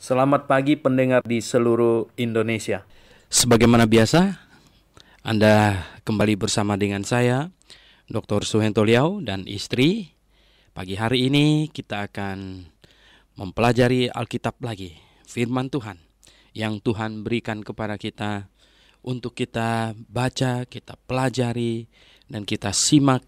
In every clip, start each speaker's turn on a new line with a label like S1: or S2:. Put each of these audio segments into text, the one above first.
S1: Selamat pagi pendengar di seluruh Indonesia.
S2: Sebagaimana biasa, Anda kembali bersama dengan saya, Dr. Suhento Liau dan istri. Pagi hari ini kita akan mempelajari Alkitab lagi, firman Tuhan yang Tuhan berikan kepada kita untuk kita baca, kita pelajari, dan kita simak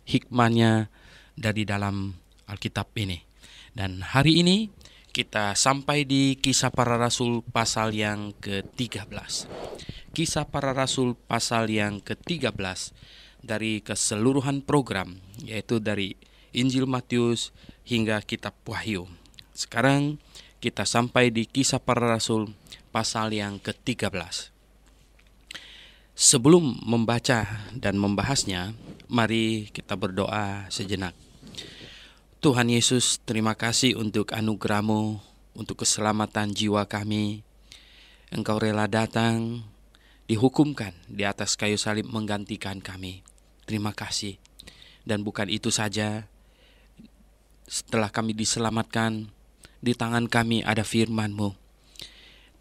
S2: hikmahnya dari dalam Alkitab ini. Dan hari ini kita sampai di Kisah Para Rasul pasal yang ke-13. Kisah Para Rasul pasal yang ke-13 dari keseluruhan program, yaitu dari Injil Matius hingga Kitab Wahyu. Sekarang kita sampai di Kisah Para Rasul pasal yang ke-13. Sebelum membaca dan membahasnya, mari kita berdoa sejenak. Tuhan Yesus, terima kasih untuk anugerah-Mu, untuk keselamatan jiwa kami. Engkau rela datang, dihukumkan di atas kayu salib menggantikan kami. Terima kasih. Dan bukan itu saja, setelah kami diselamatkan, di tangan kami ada firman-Mu.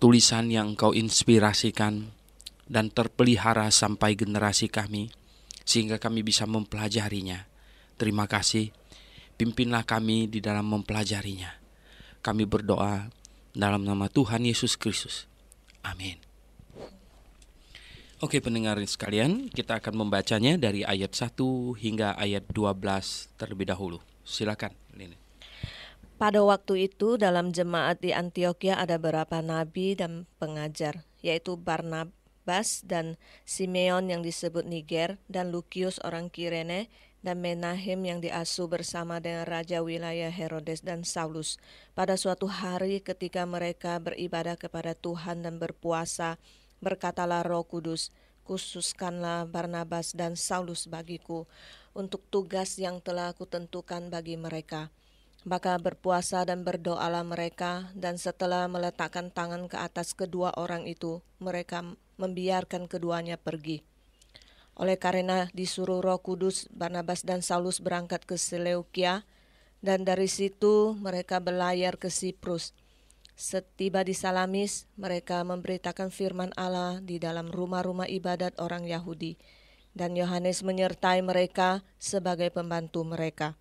S2: Tulisan yang Engkau inspirasikan dan terpelihara sampai generasi kami, sehingga kami bisa mempelajarinya. Terima kasih. Pimpinlah kami di dalam mempelajarinya. Kami berdoa dalam nama Tuhan Yesus Kristus. Amin. Oke pendengar sekalian, kita akan membacanya dari ayat 1 hingga ayat 12 terlebih dahulu. Silakan, Lini.
S3: Pada waktu itu dalam jemaat di Antiokhia ada beberapa nabi dan pengajar, yaitu Barnabas dan Simeon yang disebut Niger, dan Lukius orang Kirene, dan Menahem yang diasuh bersama dengan raja wilayah Herodes dan Saulus. Pada suatu hari ketika mereka beribadah kepada Tuhan dan berpuasa, berkatalah Roh Kudus, "Khususkanlah Barnabas dan Saulus bagiku untuk tugas yang telah kutentukan bagi mereka." Maka berpuasa dan berdoalah mereka, dan setelah meletakkan tangan ke atas kedua orang itu, mereka membiarkan keduanya pergi. Oleh karena disuruh Roh Kudus, Barnabas dan Saulus berangkat ke Seleukia, dan dari situ mereka berlayar ke Siprus. Setiba di Salamis, mereka memberitakan firman Allah di dalam rumah-rumah ibadat orang Yahudi, dan Yohanes menyertai mereka sebagai pembantu mereka.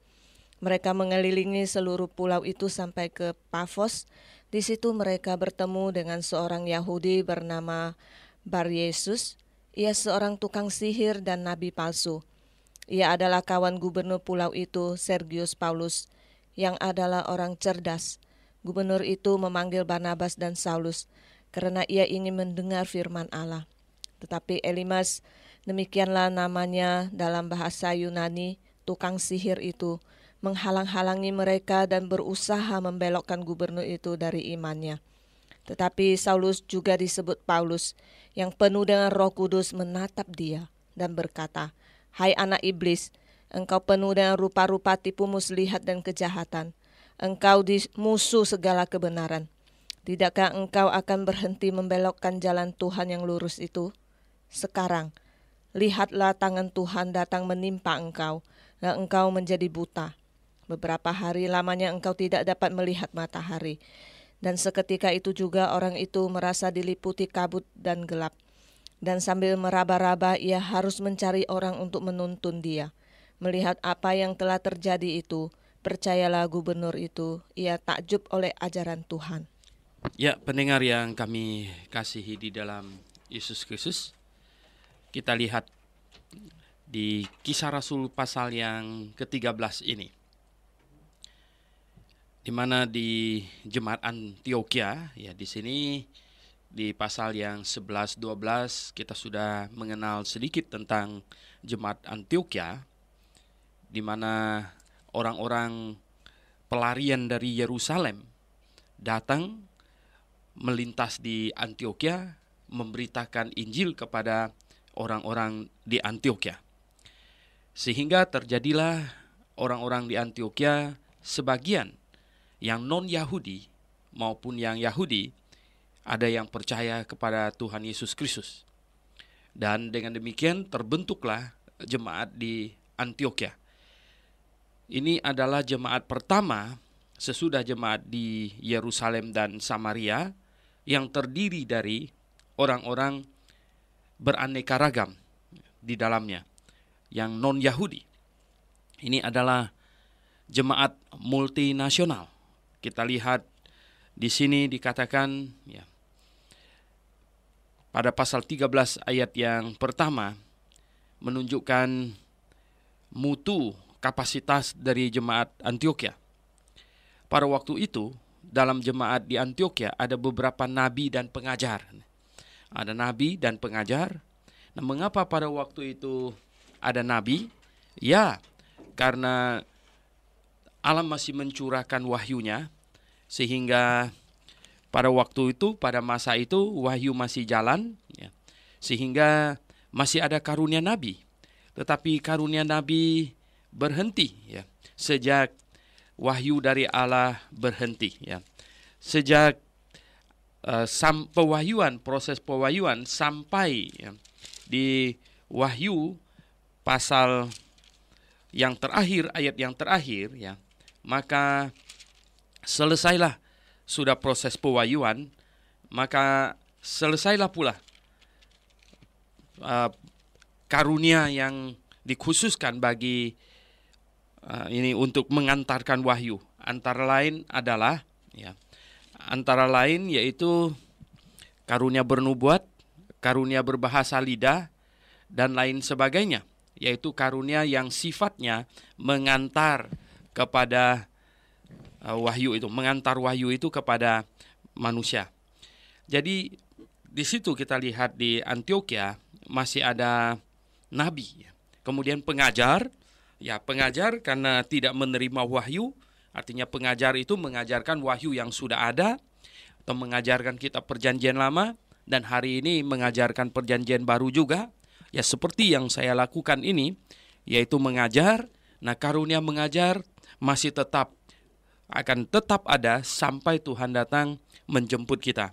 S3: Mereka mengelilingi seluruh pulau itu sampai ke Pafos. Di situ mereka bertemu dengan seorang Yahudi bernama Bar-Yesus. Ia seorang tukang sihir dan nabi palsu. Ia adalah kawan gubernur pulau itu, Sergius Paulus, yang adalah orang cerdas. Gubernur itu memanggil Barnabas dan Saulus karena ia ingin mendengar firman Allah. Tetapi Elimas, demikianlah namanya dalam bahasa Yunani, tukang sihir itu, menghalang-halangi mereka dan berusaha membelokkan gubernur itu dari imannya. Tetapi Saulus, juga disebut Paulus, yang penuh dengan Roh Kudus, menatap dia dan berkata, "Hai anak iblis, engkau penuh dengan rupa-rupa tipu muslihat dan kejahatan. Engkau musuh segala kebenaran. Tidakkah engkau akan berhenti membelokkan jalan Tuhan yang lurus itu? Sekarang, lihatlah tangan Tuhan datang menimpa engkau, dan engkau menjadi buta. Beberapa hari lamanya engkau tidak dapat melihat matahari." Dan seketika itu juga orang itu merasa diliputi kabut dan gelap. Dan sambil meraba-raba ia harus mencari orang untuk menuntun dia. Melihat apa yang telah terjadi itu, percayalah gubernur itu, ia takjub oleh ajaran Tuhan.
S2: Ya, pendengar yang kami kasihi di dalam Yesus Kristus, kita lihat di Kisah Rasul pasal yang ke-13 ini, di mana di jemaat Antiokhia, ya di sini di pasal yang 11-12 kita sudah mengenal sedikit tentang jemaat Antiokhia, di mana orang-orang pelarian dari Yerusalem datang melintas di Antiokhia memberitakan Injil kepada orang-orang di Antiokhia. Sehingga terjadilah orang-orang di Antiokhia sebagian yang non-Yahudi maupun yang Yahudi ada yang percaya kepada Tuhan Yesus Kristus. Dan dengan demikian terbentuklah jemaat di Antiokhia. Ini adalah jemaat pertama sesudah jemaat di Yerusalem dan Samaria yang terdiri dari orang-orang beraneka ragam di dalamnya, yang non-Yahudi. Ini adalah jemaat multinasional. Kita lihat di sini dikatakan ya, pada pasal 13 ayat yang pertama menunjukkan mutu kapasitas dari jemaat Antioquia. Pada waktu itu, dalam jemaat di Antioquia ada beberapa nabi dan pengajar. Ada nabi dan pengajar. Nah, mengapa pada waktu itu ada nabi? Ya, karena Allah masih mencurahkan wahyunya, sehingga pada waktu itu, pada masa itu, wahyu masih jalan, ya, sehingga masih ada karunia nabi. Tetapi karunia nabi berhenti, ya, sejak wahyu dari Allah berhenti, ya. Sejak proses pewahyuan sampai ya, di wahyu pasal yang terakhir, ayat yang terakhir, ya, maka selesailah sudah proses pewahyuan, maka selesailah pula karunia yang dikhususkan bagi ini untuk mengantarkan wahyu. Antara lain yaitu karunia bernubuat, karunia berbahasa lidah, dan lain sebagainya, yaitu karunia yang sifatnya mengantar kepada wahyu itu, mengantar wahyu itu kepada manusia. Jadi di situ kita lihat di Antioquia masih ada nabi, kemudian pengajar. Ya, pengajar karena tidak menerima wahyu, artinya pengajar itu mengajarkan wahyu yang sudah ada, atau mengajarkan kitab perjanjian lama, dan hari ini mengajarkan perjanjian baru juga, ya seperti yang saya lakukan ini, yaitu mengajar. Nah, karunia mengajar masih akan tetap ada sampai Tuhan datang menjemput kita.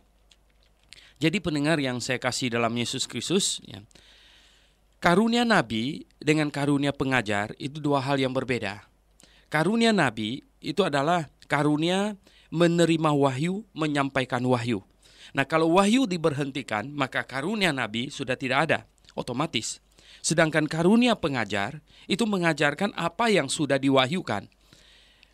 S2: Jadi pendengar yang saya kasih dalam Yesus Kristus, ya, karunia nabi dengan karunia pengajar itu dua hal yang berbeda. Karunia nabi itu adalah karunia menerima wahyu, menyampaikan wahyu. Nah, kalau wahyu diberhentikan, maka karunia nabi sudah tidak ada, otomatis. Sedangkan karunia pengajar itu mengajarkan apa yang sudah diwahyukan.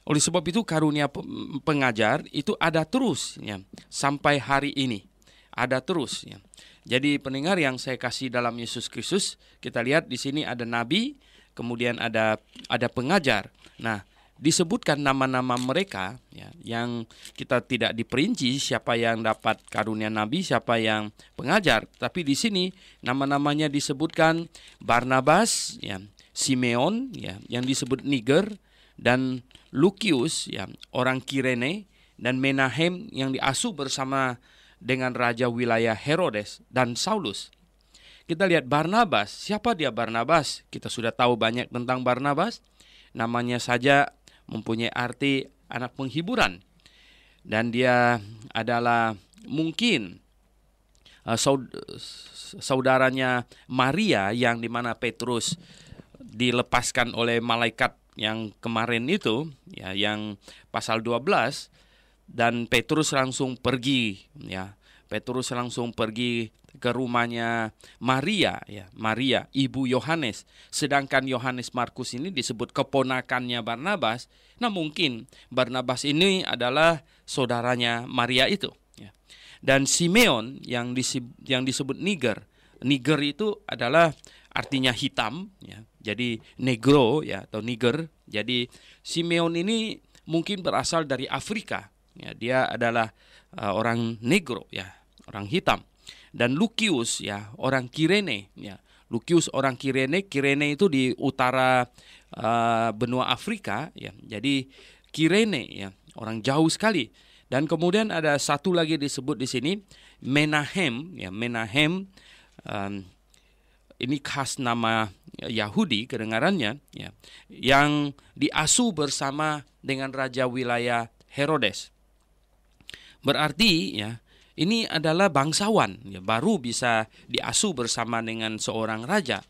S2: Oleh sebab itu karunia pengajar itu ada terus, ya, sampai hari ini. Ada terus, ya. Jadi pendengar yang saya kasih dalam Yesus Kristus, kita lihat di sini ada nabi, kemudian ada pengajar. Nah, disebutkan nama-nama mereka, ya, yang kita tidak diperinci siapa yang dapat karunia nabi, siapa yang pengajar. Tapi di sini nama-namanya disebutkan Barnabas, ya, Simeon, ya, yang disebut Niger, dan Lukius, ya, orang Kirene, dan Menahem yang diasuh bersama dengan raja wilayah Herodes dan Saulus. Kita lihat Barnabas. Siapa dia Barnabas? Kita sudah tahu banyak tentang Barnabas. Namanya saja mempunyai arti anak penghiburan. Dan dia adalah mungkin saudaranya Maria, yang dimana Petrus dilepaskan oleh malaikat yang kemarin itu, ya, yang pasal 12. Dan Petrus langsung pergi, ya. Petrus langsung pergi ke rumahnya Maria, ya, Maria ibu Yohanes. Sedangkan Yohanes Markus ini disebut keponakannya Barnabas. Nah, mungkin Barnabas ini adalah saudaranya Maria itu, ya. Dan Simeon yang disebut Niger. Niger itu adalah artinya hitam, ya. Jadi negro, ya, atau Niger. Jadi Simeon ini mungkin berasal dari Afrika. Ya, dia adalah orang negro, ya, orang hitam. Dan Lukius, ya, orang Kirene, ya. Lukius orang Kirene. Kirene itu di utara benua Afrika, ya. Jadi Kirene, ya, orang jauh sekali. Dan kemudian ada satu lagi disebut di sini Menahem, ya, Menahem. Ini khas nama Yahudi kedengarannya, ya, yang diasuh bersama dengan raja wilayah Herodes. Berarti, ya, ini adalah bangsawan, ya, baru bisa diasuh bersama dengan seorang raja.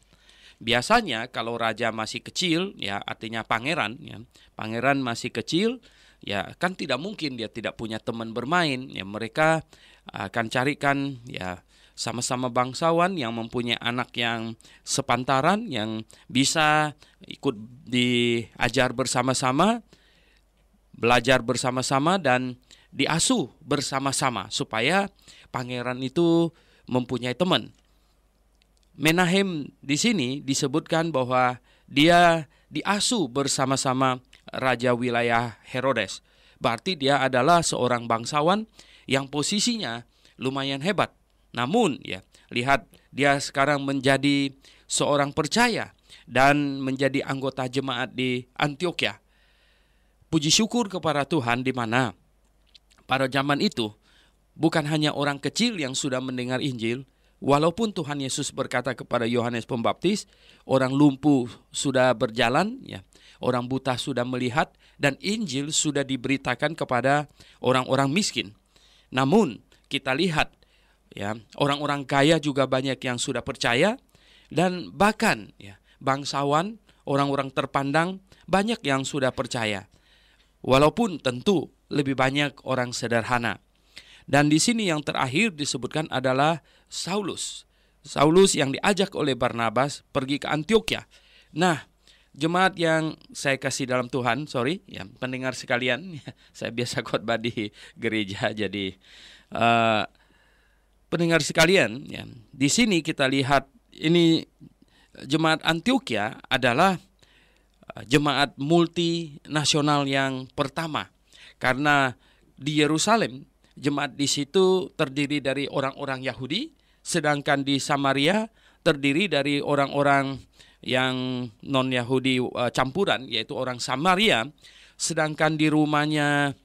S2: Biasanya kalau raja masih kecil, ya, artinya pangeran, ya, pangeran masih kecil, ya kan tidak mungkin dia tidak punya teman bermain. Ya mereka akan carikan ya sama-sama bangsawan yang mempunyai anak yang sepantaran, yang bisa ikut diajar bersama-sama, belajar bersama-sama, dan diasuh bersama-sama supaya pangeran itu mempunyai teman. Menahem di sini disebutkan bahwa dia diasuh bersama-sama raja wilayah Herodes. Berarti dia adalah seorang bangsawan yang posisinya lumayan hebat. Namun ya, lihat dia sekarang menjadi seorang percaya dan menjadi anggota jemaat di Antioquia. Puji syukur kepada Tuhan di mana pada zaman itu bukan hanya orang kecil yang sudah mendengar Injil, walaupun Tuhan Yesus berkata kepada Yohanes Pembaptis, orang lumpuh sudah berjalan, ya, orang buta sudah melihat, dan Injil sudah diberitakan kepada orang-orang miskin. Namun kita lihat, ya, orang-orang kaya juga banyak yang sudah percaya, dan bahkan ya, bangsawan, orang-orang terpandang banyak yang sudah percaya. Walaupun tentu lebih banyak orang sederhana. Dan di sini yang terakhir disebutkan adalah Saulus. Saulus yang diajak oleh Barnabas pergi ke Antioquia. Nah, jemaat yang saya kasih dalam Tuhan, ya, pendengar sekalian, saya biasa khotbah di gereja, jadi pendengar sekalian, ya, di sini kita lihat ini jemaat Antioquia adalah jemaat multinasional yang pertama, karena di Yerusalem jemaat di situ terdiri dari orang-orang Yahudi, sedangkan di Samaria terdiri dari orang-orang yang non-Yahudi campuran, yaitu orang Samaria. Sedangkan di rumahnya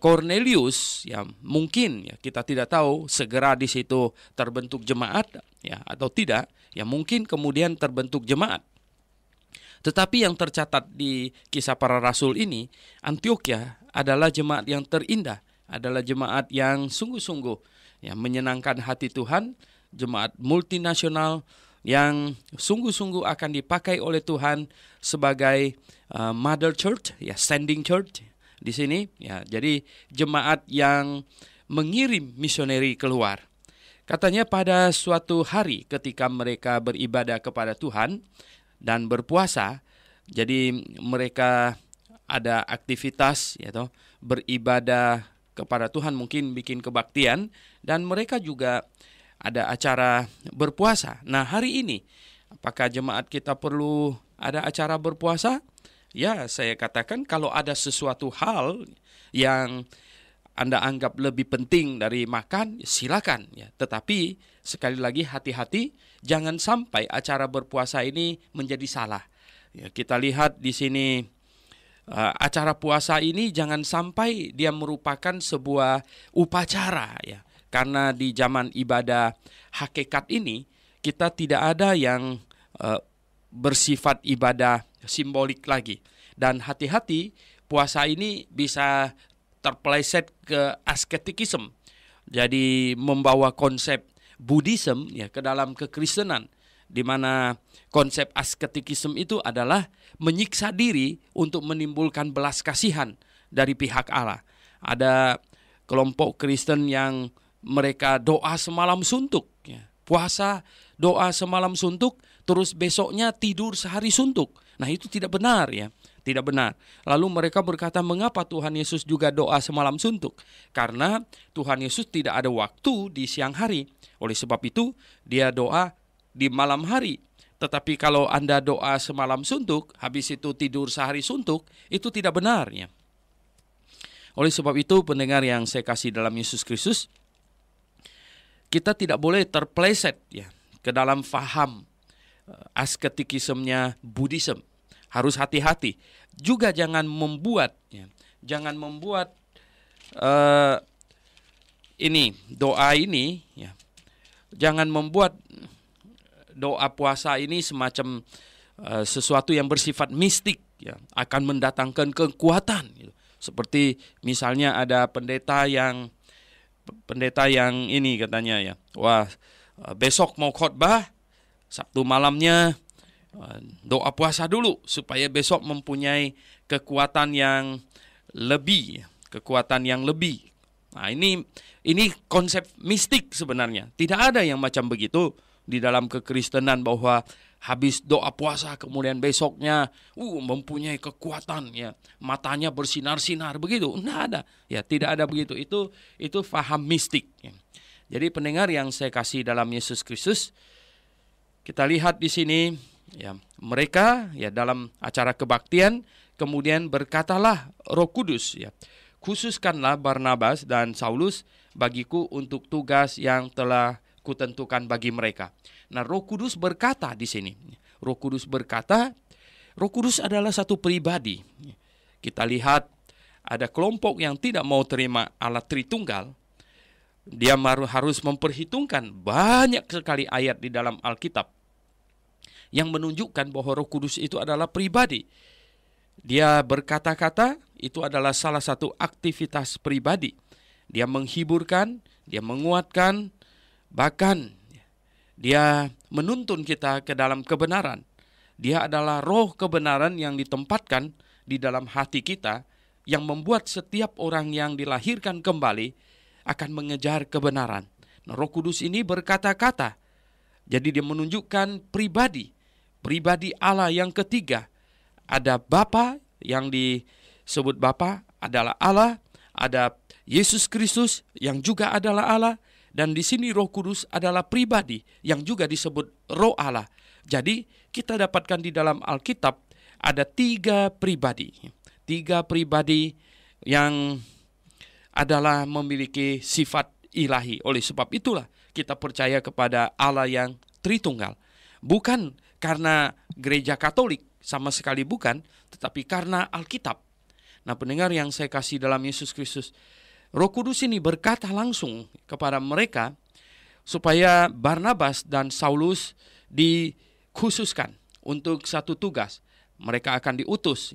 S2: Cornelius, ya mungkin ya kita tidak tahu segera di situ terbentuk jemaat ya atau tidak, ya mungkin kemudian terbentuk jemaat. Tetapi yang tercatat di Kisah Para Rasul ini, Antioquia adalah jemaat yang terindah, adalah jemaat yang sungguh-sungguh ya menyenangkan hati Tuhan, jemaat multinasional yang sungguh-sungguh akan dipakai oleh Tuhan sebagai mother church, ya standing church di sini, ya. Jadi jemaat yang mengirim misioneri keluar. Katanya pada suatu hari ketika mereka beribadah kepada Tuhan dan berpuasa, jadi mereka ada aktivitas yaitu beribadah kepada Tuhan, mungkin bikin kebaktian, dan mereka juga ada acara berpuasa. Nah, hari ini apakah jemaat kita perlu ada acara berpuasa? Ya, saya katakan kalau ada sesuatu hal yang Anda anggap lebih penting dari makan, silakan ya. Tetapi sekali lagi hati-hati, jangan sampai acara berpuasa ini menjadi salah. Ya, kita lihat di sini acara puasa ini jangan sampai dia merupakan sebuah upacara ya. Karena di zaman ibadah hakikat ini kita tidak ada yang bersifat ibadah simbolik lagi. Dan hati-hati, puasa ini bisa terpeleset ke asketikisme. Jadi membawa konsep Buddhism ya ke dalam kekristenan, di mana konsep asketikisme itu adalah menyiksa diri untuk menimbulkan belas kasihan dari pihak Allah. Ada kelompok Kristen yang mereka doa semalam suntuk, ya. Puasa, doa semalam suntuk, terus besoknya tidur sehari suntuk. Nah, itu tidak benar ya, tidak benar. Lalu mereka berkata, mengapa Tuhan Yesus juga doa semalam suntuk? Karena Tuhan Yesus tidak ada waktu di siang hari. Oleh sebab itu, dia doa di malam hari. Tetapi kalau Anda doa semalam suntuk, habis itu tidur sehari suntuk, itu tidak benar ya. Oleh sebab itu, pendengar yang saya kasih dalam Yesus Kristus, kita tidak boleh terpeleset ya ke dalam faham asketikismenya Buddhism. Harus hati-hati. Juga jangan membuat ini doa ini ya. Jangan membuat doa puasa ini semacam sesuatu yang bersifat mistik ya, akan mendatangkan kekuatan gitu. Seperti misalnya ada pendeta yang ini katanya ya, wah besok mau khotbah, Sabtu malamnya doa puasa dulu supaya besok mempunyai kekuatan yang lebih, kekuatan yang lebih. Nah, ini konsep mistik sebenarnya. Tidak ada yang macam begitu di dalam kekristenan bahwa habis doa puasa kemudian besoknya mempunyai kekuatan, ya, matanya bersinar-sinar begitu. Tidak ada. Ya, tidak ada begitu. Itu faham mistik, ya. Jadi pendengar yang saya kasih dalam Yesus Kristus, kita lihat di sini, ya, mereka, ya, dalam acara kebaktian kemudian berkatalah Roh Kudus, ya, khususkanlah Barnabas dan Saulus bagiku untuk tugas yang telah kutentukan bagi mereka. Nah, Roh Kudus berkata di sini. Roh Kudus berkata, Roh Kudus adalah satu pribadi. Kita lihat ada kelompok yang tidak mau terima Allah Tritunggal. Dia harus memperhitungkan banyak sekali ayat di dalam Alkitab yang menunjukkan bahwa Roh Kudus itu adalah pribadi. Dia berkata-kata, itu adalah salah satu aktivitas pribadi. Dia menghiburkan, dia menguatkan, bahkan dia menuntun kita ke dalam kebenaran. Dia adalah roh kebenaran yang ditempatkan di dalam hati kita, yang membuat setiap orang yang dilahirkan kembali akan mengejar kebenaran. Nah, Roh Kudus ini berkata-kata. Jadi dia menunjukkan pribadi Allah yang ketiga. Ada Bapa yang disebut Bapa adalah Allah, ada Yesus Kristus yang juga adalah Allah, dan di sini Roh Kudus adalah pribadi yang juga disebut Roh Allah. Jadi kita dapatkan di dalam Alkitab ada tiga pribadi yang adalah memiliki sifat ilahi. Oleh sebab itulah kita percaya kepada Allah yang Tritunggal. Bukan karena gereja Katolik, sama sekali bukan, tetapi karena Alkitab. Nah, pendengar yang saya kasih dalam Yesus Kristus, Roh Kudus ini berkata langsung kepada mereka supaya Barnabas dan Saulus dikhususkan untuk satu tugas. Mereka akan diutus.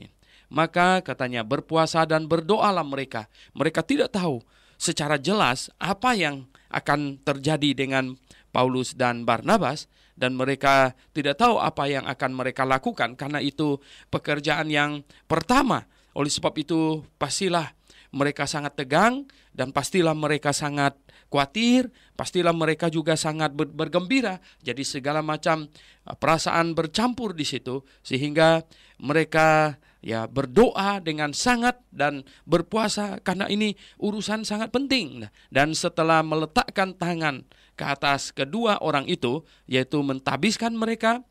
S2: Maka katanya berpuasa dan berdoalah mereka. Mereka tidak tahu secara jelas apa yang akan terjadi dengan Paulus dan Barnabas, dan mereka tidak tahu apa yang akan mereka lakukan karena itu pekerjaan yang pertama. Oleh sebab itu pastilah mereka sangat tegang dan pastilah mereka sangat khawatir, pastilah mereka juga sangat bergembira. Jadi segala macam perasaan bercampur di situ sehingga mereka berdoa dengan sangat dan berpuasa karena ini urusan sangat penting. Dan setelah meletakkan tangan ke atas kedua orang itu, yaitu mentabiskan mereka,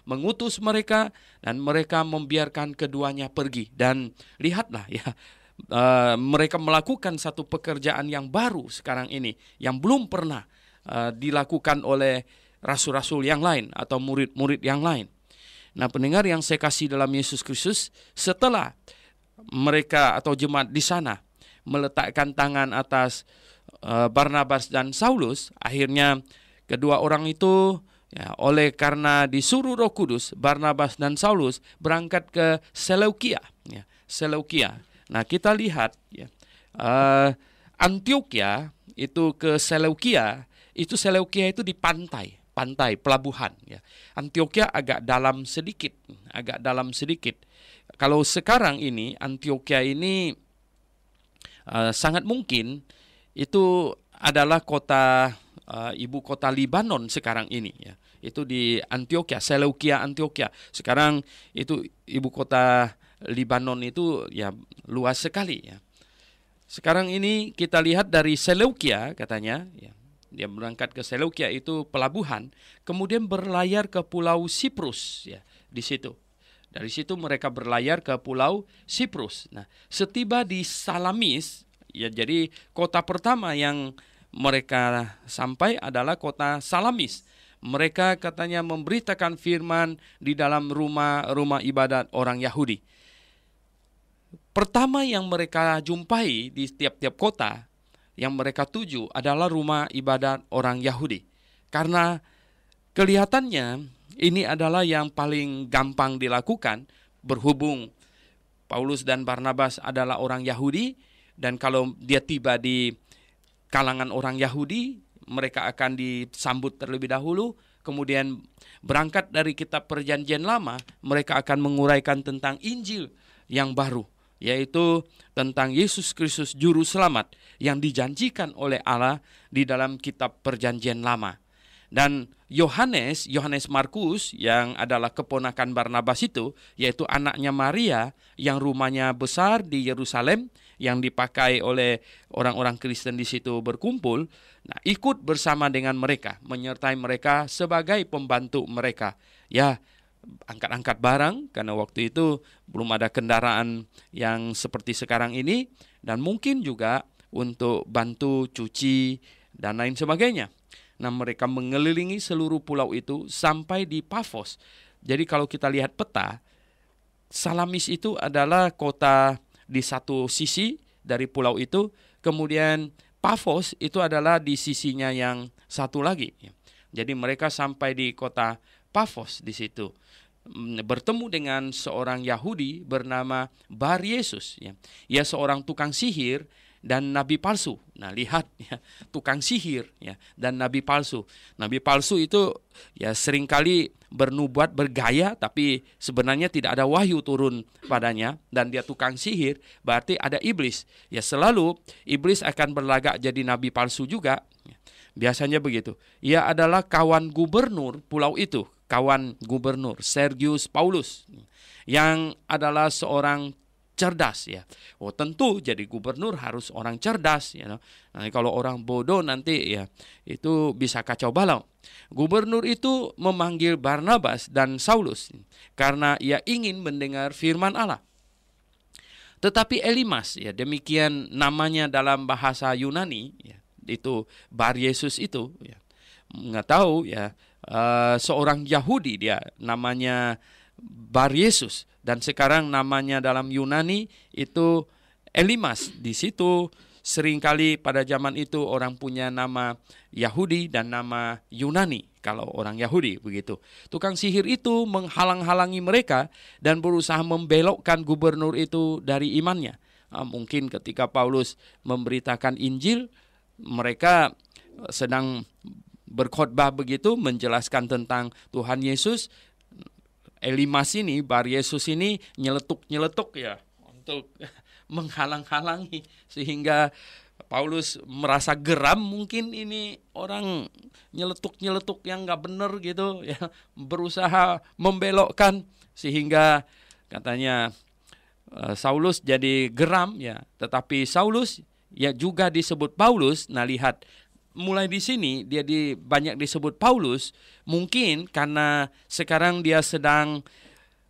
S2: mengutus mereka, dan mereka membiarkan keduanya pergi. Dan lihatlah mereka melakukan satu pekerjaan yang baru sekarang ini, yang belum pernah dilakukan oleh rasul-rasul yang lain atau murid-murid yang lain. Nah, pendengar yang saya kasih dalam Yesus Kristus, setelah mereka atau jemaat di sana meletakkan tangan atas Barnabas dan Saulus, akhirnya kedua orang itu oleh karena disuruh Roh Kudus, Barnabas dan Saulus berangkat ke Seleukia. Seleukia. Nah, kita lihat Antioquia itu ke Seleukia, Seleukia itu di pantai pelabuhan. Antioquia agak dalam sedikit. Kalau sekarang ini Antioquia ini sangat mungkin itu adalah ibu kota Libanon sekarang ini. Itu di Antioquia, Seleukia Antioquia. Sekarang itu ibu kota Libanon itu luas sekali. Sekarang ini kita lihat dari Seleukia katanya. Dia berangkat ke Seleukia, itu pelabuhan, kemudian berlayar ke Pulau Siprus, di situ. Dari situ mereka berlayar ke Pulau Siprus. Nah, setiba di Salamis, jadi kota pertama yang mereka sampai adalah kota Salamis. Mereka katanya memberitakan firman di dalam rumah ibadat orang Yahudi. Pertama yang mereka jumpai di tiap-tiap kota yang mereka tuju adalah rumah ibadat orang Yahudi. Karena kelihatannya ini adalah yang paling gampang dilakukan, berhubung Paulus dan Barnabas adalah orang Yahudi, dan kalau dia tiba di kalangan orang Yahudi, mereka akan disambut terlebih dahulu, kemudian berangkat dari kitab Perjanjian Lama, mereka akan menguraikan tentang Injil yang baru. yaitu tentang Yesus Kristus Juru Selamat yang dijanjikan oleh Allah di dalam kitab Perjanjian Lama. Dan Yohanes Markus yang adalah keponakan Barnabas itu, yaitu anaknya Maria yang rumahnya besar di Yerusalem, yang dipakai oleh orang-orang Kristen di situ berkumpul, nah ikut bersama dengan mereka, menyertai mereka sebagai pembantu mereka. Ya, angkat-angkat barang, karena waktu itu belum ada kendaraan yang seperti sekarang ini, dan mungkin juga untuk bantu cuci dan lain sebagainya. Nah, mereka mengelilingi seluruh pulau itu sampai di Pafos. Jadi kalau kita lihat peta, Salamis itu adalah kota di satu sisi dari pulau itu, kemudian Pafos itu adalah di sisinya yang satu lagi. Jadi mereka sampai di kota Pafos di situ, bertemu dengan seorang Yahudi bernama Bar Yesus. Ia seorang tukang sihir dan nabi palsu. Nah, lihat ya, tukang sihir ya dan nabi palsu. Nabi palsu itu ya seringkali bernubuat bergaya, tapi sebenarnya tidak ada wahyu turun padanya, dan dia tukang sihir, berarti ada iblis. Ya, selalu iblis akan berlagak jadi nabi palsu juga. Biasanya begitu. Ia adalah kawan gubernur pulau itu, kawan gubernur Sergius Paulus, yang adalah seorang cerdas ya. Oh, tentu jadi gubernur harus orang cerdas ya. Nah, kalau orang bodoh nanti ya itu bisa kacau balau. Gubernur itu memanggil Barnabas dan Saulus karena ia ingin mendengar firman Allah. Tetapi Elimas ya, demikian namanya dalam bahasa Yunani ya, itu Bar Yesus itu ya. Nggak tahu ya, seorang Yahudi dia namanya Bar Yesus, dan sekarang namanya dalam Yunani itu Elimas. Di situ seringkali pada zaman itu orang punya nama Yahudi dan nama Yunani kalau orang Yahudi begitu. Tukang sihir itu menghalang-halangi mereka dan berusaha membelokkan gubernur itu dari imannya. Mungkin ketika Paulus memberitakan Injil, mereka sedang berkhotbah begitu menjelaskan tentang Tuhan Yesus. Elimas ini, Bar Yesus ini nyeletuk ya untuk menghalang-halangi, sehingga Paulus merasa geram, mungkin ini orang nyeletuk yang nggak benar gitu ya, berusaha membelokkan, sehingga katanya Saulus jadi geram ya. Tetapi Saulus ya juga disebut Paulus. Nah, lihat, mulai di sini dia banyak disebut Paulus, mungkin karena sekarang dia sedang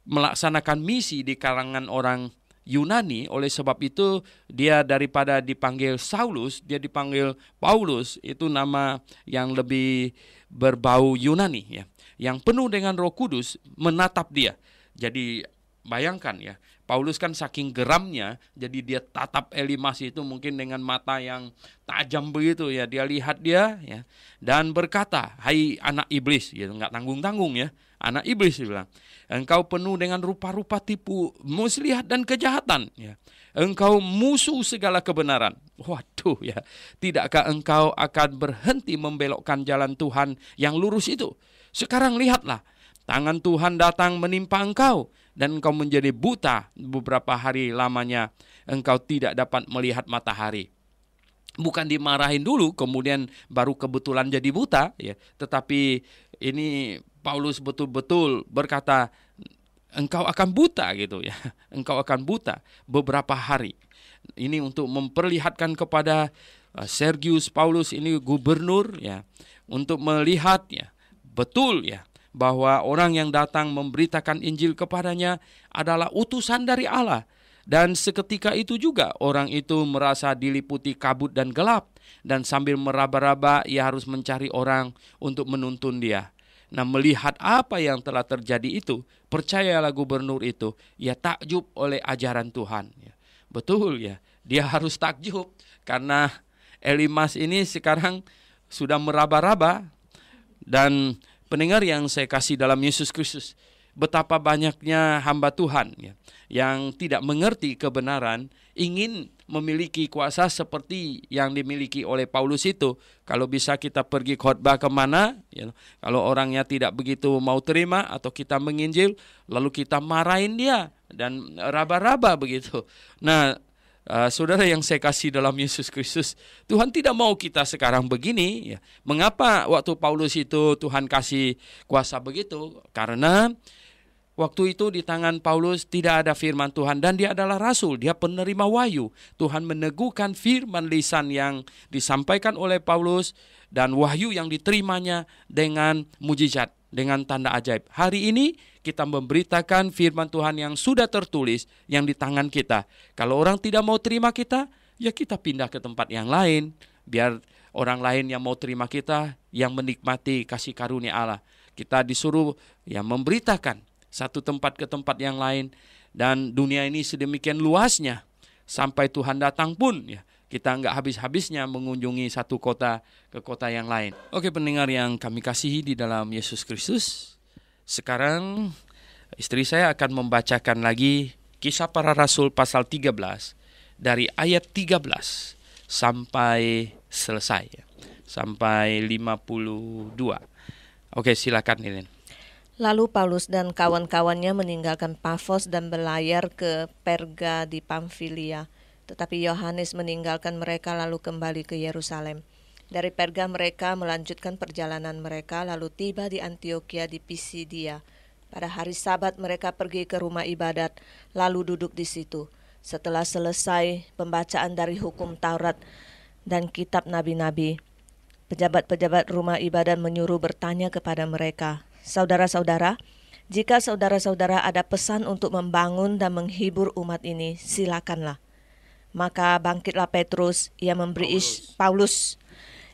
S2: melaksanakan misi di kalangan orang Yunani. Oleh sebab itu dia daripada dipanggil Saulus, dia dipanggil Paulus. Itu nama yang lebih berbau Yunani ya, yang penuh dengan Roh Kudus menatap dia. Jadi bayangkan ya, Paulus kan saking geramnya, jadi dia tatap Elimas itu mungkin dengan mata yang tajam begitu ya. Dia lihat dia ya, dan berkata, "Hai anak iblis," gitu, nggak tanggung-tanggung ya. Anak iblis, dia bilang, "Engkau penuh dengan rupa-rupa tipu, muslihat dan kejahatan ya. Engkau musuh segala kebenaran." Waduh ya, tidakkah engkau akan berhenti membelokkan jalan Tuhan yang lurus itu? Sekarang lihatlah, tangan Tuhan datang menimpa engkau, dan engkau menjadi buta beberapa hari lamanya. Engkau tidak dapat melihat matahari. Bukan dimarahin dulu, kemudian baru kebetulan jadi buta ya. Tetapi ini Paulus betul-betul berkata, engkau akan buta gitu ya. Engkau akan buta beberapa hari. Ini untuk memperlihatkan kepada Sergius Paulus ini gubernur ya, untuk melihat ya, betul ya, bahwa orang yang datang memberitakan Injil kepadanya adalah utusan dari Allah. Dan seketika itu juga orang itu merasa diliputi kabut dan gelap, dan sambil meraba-raba ia harus mencari orang untuk menuntun dia. Nah, melihat apa yang telah terjadi itu, percayalah gubernur itu, ia takjub oleh ajaran Tuhan. Betul ya, dia harus takjub karena Elimas ini sekarang sudah meraba-raba. Dan pendengar yang saya kasih dalam Yesus Kristus, betapa banyaknya hamba Tuhan ya, yang tidak mengerti kebenaran, ingin memiliki kuasa seperti yang dimiliki oleh Paulus itu. Kalau bisa kita pergi khotbah kemana, ya, kalau orangnya tidak begitu mau terima atau kita menginjil, lalu kita marahin dia dan raba-raba begitu. Nah, saudara yang saya kasih dalam Yesus Kristus, Tuhan tidak mau kita sekarang begini. Ya. Mengapa waktu Paulus itu Tuhan kasih kuasa begitu? Karena waktu itu di tangan Paulus tidak ada firman Tuhan dan dia adalah rasul, dia penerima wahyu. Tuhan meneguhkan firman lisan yang disampaikan oleh Paulus dan wahyu yang diterimanya dengan mujizat, dengan tanda ajaib. Hari ini kita memberitakan firman Tuhan yang sudah tertulis yang di tangan kita. Kalau orang tidak mau terima kita, ya kita pindah ke tempat yang lain. Biar orang lain yang mau terima kita, yang menikmati kasih karunia Allah. Kita disuruh ya memberitakan satu tempat ke tempat yang lain, dan dunia ini sedemikian luasnya sampai Tuhan datang pun ya kita nggak habis-habisnya mengunjungi satu kota ke kota yang lain. Oke pendengar yang kami kasihi di dalam Yesus Kristus, sekarang istri saya akan membacakan lagi Kisah Para Rasul pasal 13 dari ayat 13 sampai selesai, sampai 52. Oke silakan Ellen.
S3: Lalu Paulus dan kawan-kawannya meninggalkan Pafos dan berlayar ke Perga di Pamfilia. Tetapi Yohanes meninggalkan mereka lalu kembali ke Yerusalem. Dari Perga mereka melanjutkan perjalanan mereka lalu tiba di Antioquia di Pisidia. Pada hari Sabat mereka pergi ke rumah ibadat lalu duduk di situ. Setelah selesai pembacaan dari hukum Taurat dan kitab nabi-nabi, pejabat-pejabat rumah ibadat menyuruh bertanya kepada mereka, "Saudara-saudara, jika saudara-saudara ada pesan untuk membangun dan menghibur umat ini, silakanlah." Maka bangkitlah Paulus.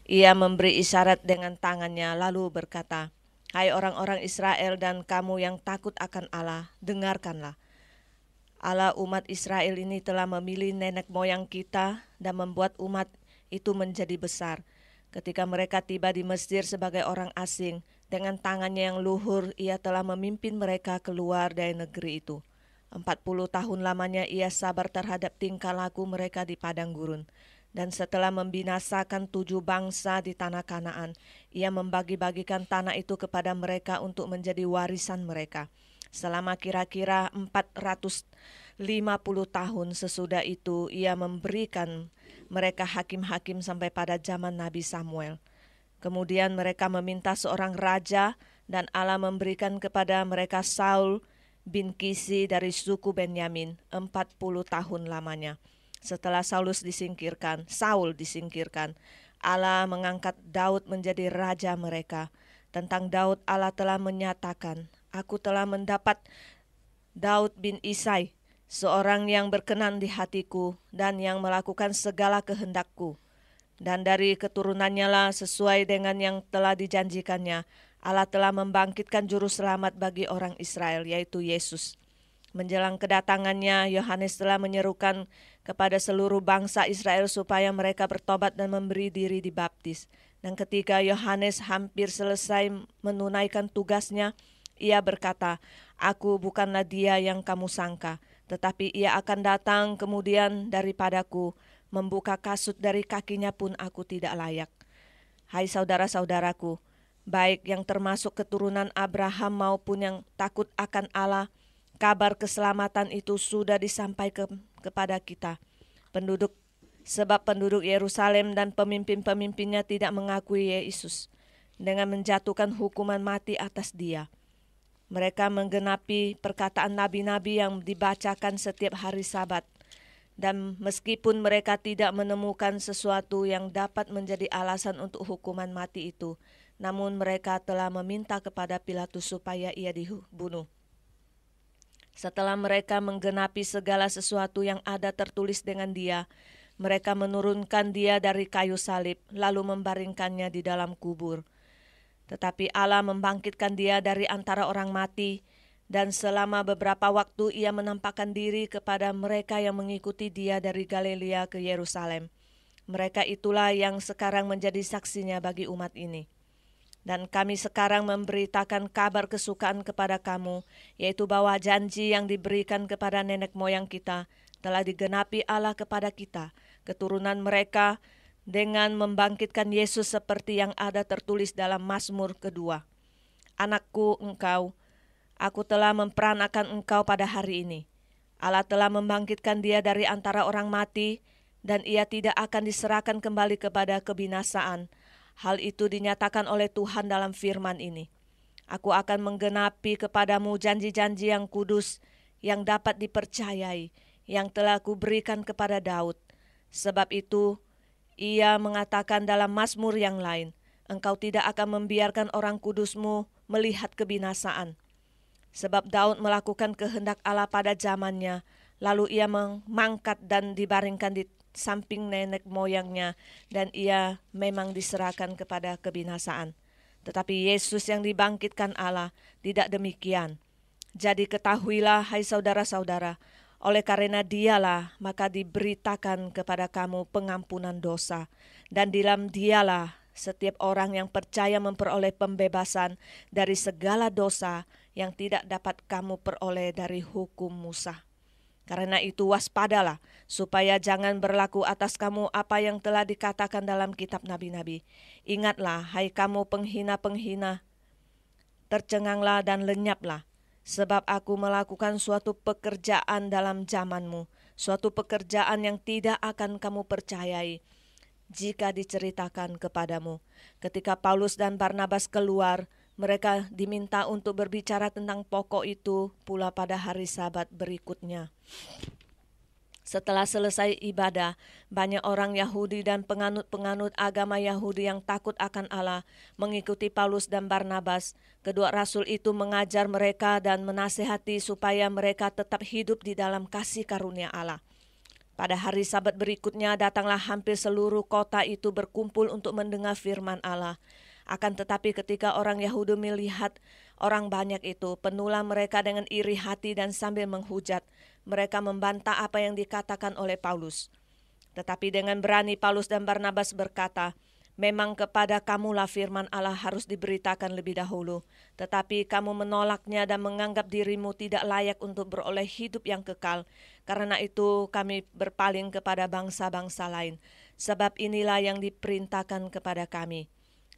S3: Ia memberi isyarat dengan tangannya lalu berkata, "Hai orang-orang Israel dan kamu yang takut akan Allah, dengarkanlah. Allah umat Israel ini telah memilih nenek moyang kita dan membuat umat itu menjadi besar. Ketika mereka tiba di Mesir sebagai orang asing, dengan tangannya yang luhur ia telah memimpin mereka keluar dari negeri itu. 40 tahun lamanya ia sabar terhadap tingkah laku mereka di padang gurun. Dan setelah membinasakan 7 bangsa di tanah Kanaan, ia membagi-bagikan tanah itu kepada mereka untuk menjadi warisan mereka. Selama kira-kira 450 tahun sesudah itu ia memberikan mereka hakim-hakim sampai pada zaman Nabi Samuel. Kemudian mereka meminta seorang raja dan Allah memberikan kepada mereka Saul bin Kisi dari suku Benyamin 40 tahun lamanya. Setelah Saul disingkirkan, Allah mengangkat Daud menjadi raja mereka. Tentang Daud Allah telah menyatakan, "Aku telah mendapat Daud bin Isai, seorang yang berkenan di hatiku dan yang melakukan segala kehendakku. Dan dari keturunannya lah sesuai dengan yang telah dijanjikannya, Allah telah membangkitkan juru selamat bagi orang Israel, yaitu Yesus." Menjelang kedatangannya, Yohanes telah menyerukan kepada seluruh bangsa Israel supaya mereka bertobat dan memberi diri dibaptis. Dan ketika Yohanes hampir selesai menunaikan tugasnya, ia berkata, "Aku bukanlah dia yang kamu sangka, tetapi ia akan datang kemudian daripadaku, membuka kasut dari kakinya pun aku tidak layak. Hai saudara-saudaraku, baik yang termasuk keturunan Abraham maupun yang takut akan Allah, kabar keselamatan itu sudah disampaikan kepada kita. Sebab penduduk Yerusalem dan pemimpin-pemimpinnya tidak mengakui Yesus dengan menjatuhkan hukuman mati atas dia. Mereka menggenapi perkataan nabi-nabi yang dibacakan setiap hari Sabat. Dan meskipun mereka tidak menemukan sesuatu yang dapat menjadi alasan untuk hukuman mati itu, namun mereka telah meminta kepada Pilatus supaya ia dibunuh. Setelah mereka menggenapi segala sesuatu yang ada tertulis dengan dia, mereka menurunkan dia dari kayu salib, lalu membaringkannya di dalam kubur. Tetapi Allah membangkitkan dia dari antara orang mati, dan selama beberapa waktu ia menampakkan diri kepada mereka yang mengikuti dia dari Galilea ke Yerusalem. Mereka itulah yang sekarang menjadi saksinya bagi umat ini. Dan kami sekarang memberitakan kabar kesukaan kepada kamu, yaitu bahwa janji yang diberikan kepada nenek moyang kita telah digenapi Allah kepada kita, keturunan mereka, dengan membangkitkan Yesus seperti yang ada tertulis dalam Mazmur kedua. Anakku, aku telah memperanakan engkau pada hari ini. Allah telah membangkitkan dia dari antara orang mati, dan ia tidak akan diserahkan kembali kepada kebinasaan. Hal itu dinyatakan oleh Tuhan dalam firman ini. Aku akan menggenapi kepadamu janji-janji yang kudus, yang dapat dipercayai, yang telah kuberikan kepada Daud. Sebab itu, ia mengatakan dalam Mazmur yang lain, engkau tidak akan membiarkan orang kudusmu melihat kebinasaan. Sebab Daud melakukan kehendak Allah pada zamannya, lalu ia mangkat dan dibaringkan di samping nenek moyangnya, dan ia memang diserahkan kepada kebinasaan. Tetapi Yesus yang dibangkitkan Allah tidak demikian. Jadi ketahuilah, hai saudara-saudara, oleh karena dialah maka diberitakan kepada kamu pengampunan dosa, dan di dalam dialah setiap orang yang percaya memperoleh pembebasan dari segala dosa yang tidak dapat kamu peroleh dari hukum Musa. Karena itu waspadalah, supaya jangan berlaku atas kamu apa yang telah dikatakan dalam kitab nabi-nabi. Ingatlah, hai kamu penghina-penghina, tercenganglah dan lenyaplah, sebab aku melakukan suatu pekerjaan dalam zamanmu, suatu pekerjaan yang tidak akan kamu percayai jika diceritakan kepadamu. Ketika Paulus dan Barnabas keluar, mereka diminta untuk berbicara tentang pokok itu pula pada hari Sabat berikutnya. Setelah selesai ibadah, banyak orang Yahudi dan penganut-penganut agama Yahudi yang takut akan Allah mengikuti Paulus dan Barnabas. Kedua rasul itu mengajar mereka dan menasihati supaya mereka tetap hidup di dalam kasih karunia Allah. Pada hari Sabat berikutnya datanglah hampir seluruh kota itu berkumpul untuk mendengar firman Allah. Akan tetapi ketika orang Yahudi melihat orang banyak itu, penuhlah mereka dengan iri hati dan sambil menghujat, mereka membantah apa yang dikatakan oleh Paulus. Tetapi dengan berani Paulus dan Barnabas berkata, memang kepada kamulah firman Allah harus diberitakan lebih dahulu, tetapi kamu menolaknya dan menganggap dirimu tidak layak untuk beroleh hidup yang kekal. Karena itu kami berpaling kepada bangsa-bangsa lain, sebab inilah yang diperintahkan kepada kami.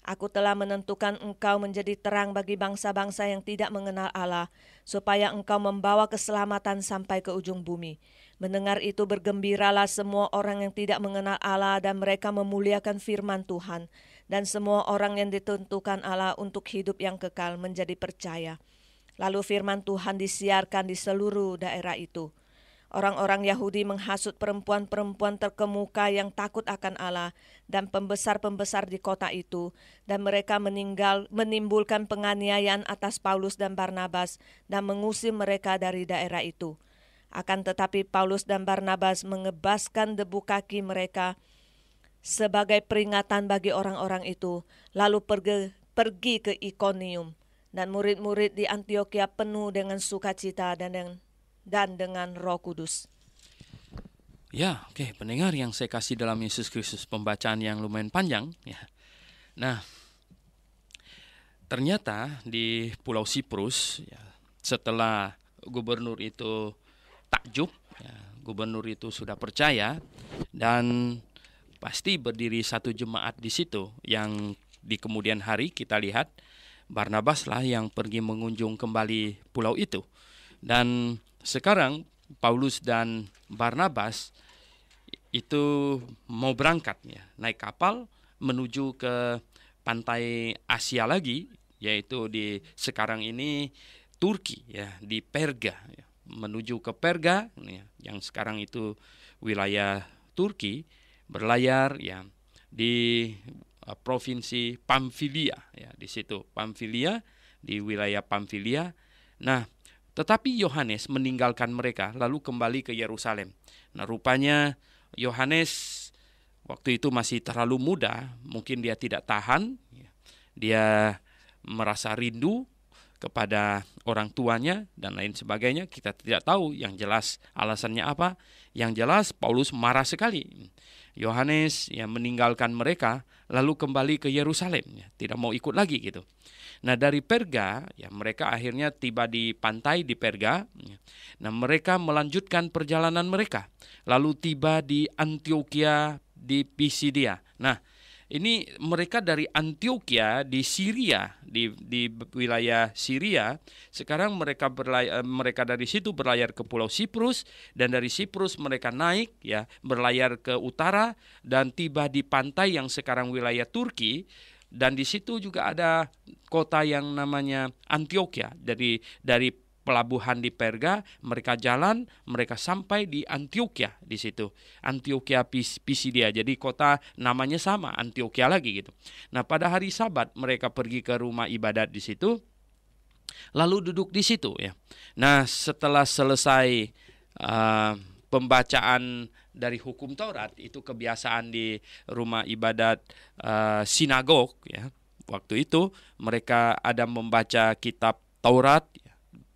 S3: Aku telah menentukan engkau menjadi terang bagi bangsa-bangsa yang tidak mengenal Allah, supaya engkau membawa keselamatan sampai ke ujung bumi. Mendengar itu bergembiralah semua orang yang tidak mengenal Allah, dan mereka memuliakan firman Tuhan. Dan semua orang yang ditentukan Allah untuk hidup yang kekal menjadi percaya. Lalu firman Tuhan disiarkan di seluruh daerah itu. Orang-orang Yahudi menghasut perempuan-perempuan terkemuka yang takut akan Allah dan pembesar-pembesar di kota itu, dan mereka menimbulkan penganiayaan atas Paulus dan Barnabas dan mengusir mereka dari daerah itu. Akan tetapi Paulus dan Barnabas mengebaskan debu kaki mereka sebagai peringatan bagi orang-orang itu, lalu pergi ke Ikonium, dan murid-murid di Antiokhia penuh dengan sukacita dan dengan Roh Kudus.
S2: Ya, oke, pendengar yang saya kasih dalam Yesus Kristus, pembacaan yang lumayan panjang ya. Nah, ternyata di Pulau Siprus ya, setelah gubernur itu takjub, ya, gubernur itu sudah percaya, dan pasti berdiri satu jemaat di situ yang di kemudian hari kita lihat Barnabas lah yang pergi mengunjung kembali pulau itu. Dan sekarang Paulus dan Barnabas itu mau berangkat ya, naik kapal menuju ke pantai Asia lagi, yaitu di sekarang ini Turki ya, di Perga ya. Menuju ke Perga ya, yang sekarang itu wilayah Turki, berlayar ya di provinsi Pamfilia ya, di situ Pamfilia, di wilayah Pamfilia. Nah, tetapi Yohanes meninggalkan mereka lalu kembali ke Yerusalem. Nah, rupanya Yohanes waktu itu masih terlalu muda, mungkin dia tidak tahan, dia merasa rindu kepada orang tuanya dan lain sebagainya. Kita tidak tahu yang jelas alasannya apa. Yang jelas Paulus marah sekali. Yohanes yang meninggalkan mereka lalu kembali ke Yerusalem, ya, tidak mau ikut lagi gitu. Nah dari Perga, ya mereka akhirnya tiba di pantai di Perga. Ya. Nah mereka melanjutkan perjalanan mereka, lalu tiba di Antioquia di Pisidia. Nah ini mereka dari Antioquia di Syria, di wilayah Syria. Sekarang mereka dari situ berlayar ke Pulau Siprus, dan dari Siprus mereka naik, ya, berlayar ke utara dan tiba di pantai yang sekarang wilayah Turki. Dan di situ juga ada kota yang namanya Antioquia. Dari pelabuhan di Perga, mereka jalan, mereka sampai di Antioquia di situ. Antioquia Pisidia. Jadi kota namanya sama, Antioquia lagi gitu. Nah, pada hari Sabat mereka pergi ke rumah ibadat di situ, lalu duduk di situ, ya. Nah, setelah selesai pembacaan dari hukum Taurat, itu kebiasaan di rumah ibadat sinagog, ya. Waktu itu mereka ada membaca kitab Taurat,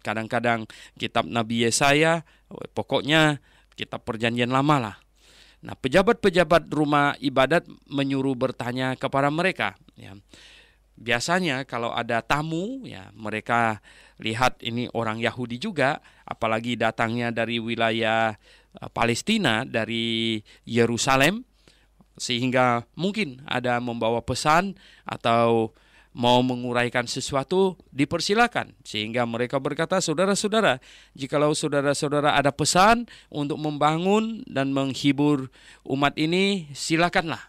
S2: kadang-kadang kitab Nabi Yesaya, pokoknya kitab Perjanjian Lama lah. Nah, pejabat-pejabat rumah ibadat menyuruh bertanya kepada mereka, ya. Biasanya kalau ada tamu, ya, mereka lihat ini orang Yahudi juga, apalagi datangnya dari wilayah Palestina, dari Yerusalem, sehingga mungkin ada membawa pesan atau mau menguraikan sesuatu, dipersilakan. Sehingga mereka berkata, saudara-saudara, jikalau saudara-saudara ada pesan untuk membangun dan menghibur umat ini, silakanlah.